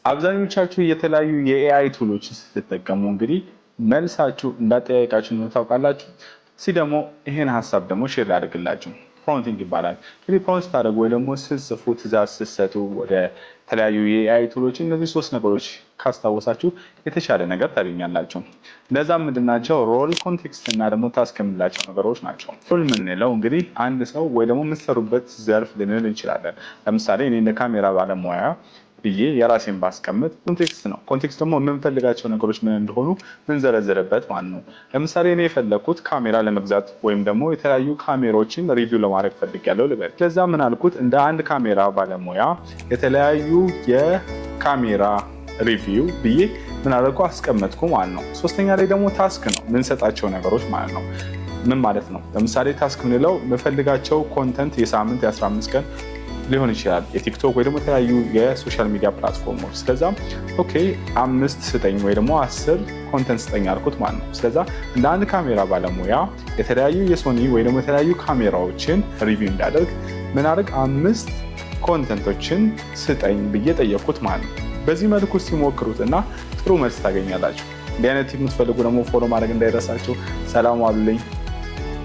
አብዛኞቻችሁ የተለያዩ የኤአይ ቱሎችን ስትጠቀሙ እንግዲህ መልሳችሁ እንዳጠያየቃችሁ ነው ታውቃላችሁ። እስኪ ደግሞ ይሄን ሀሳብ ደግሞ ሼር አድርግላችሁ። ፕሮምፕቲንግ ይባላል። እንግዲህ ፕሮምፕት ታደርጉ ወይ ደግሞ ስትጽፉ ትእዛዝ ስትሰጡ ወደ ተለያዩ የኤአይ ቱሎች እነዚህ ሶስት ነገሮች ካስታወሳችሁ የተሻለ ነገር ታገኛላችሁ። እነዛ ምንድናቸው? ሮል፣ ኮንቴክስት እና ደግሞ ታስክ የምንላቸው ነገሮች ናቸው። ሮል የምንለው እንግዲህ አንድ ሰው ወይ ደግሞ የምትሰሩበት ዘርፍ ልንል እንችላለን። ለምሳሌ እኔ እንደ ካሜራ ባለሙያ ብዬ የራሴን ባስቀምጥ ኮንቴክስት ነው። ኮንቴክስት ደግሞ የምንፈልጋቸው ነገሮች ምን እንደሆኑ ምንዘረዝርበት ማለት ነው። ለምሳሌ እኔ የፈለኩት ካሜራ ለመግዛት ወይም ደግሞ የተለያዩ ካሜራዎችን ሪቪው ለማድረግ ፈልጌያለሁ ልበል። ስለዛ ምን አልኩት? እንደ አንድ ካሜራ ባለሙያ የተለያዩ የካሜራ ሪቪው ብዬ ምን አደረኩ? አስቀመጥኩ ማለት ነው። ሶስተኛ ላይ ደግሞ ታስክ ነው፣ ምንሰጣቸው ነገሮች ማለት ነው። ምን ማለት ነው? ለምሳሌ ታስክ ምንለው የምፈልጋቸው ኮንተንት የሳምንት የ15 ቀን ሊሆን ይችላል፣ የቲክቶክ ወይ ደግሞ የተለያዩ የሶሻል ሚዲያ ፕላትፎርሞች። ስለዛ ኦኬ 5 ስጠኝ ወይ ደግሞ 10 ኮንተንት ስጠኝ አልኩት ማለት ነው። ስለዛ እንደ አንድ ካሜራ ባለሙያ የተለያዩ የሶኒ ወይ ደግሞ የተለያዩ ካሜራዎችን ሪቪው እንዳደርግ ምን አድርግ 5 ኮንተንቶችን ስጠኝ ብዬ ጠየቅኩት ማለት ነው። በዚህ መልኩ ሲሞክሩት እና ጥሩ መልስ ታገኛላችሁ። እንዲህ አይነት የምትፈልጉ ደግሞ ፎሎ ማድረግ እንዳይረሳችሁ። ሰላም ዋሉልኝ።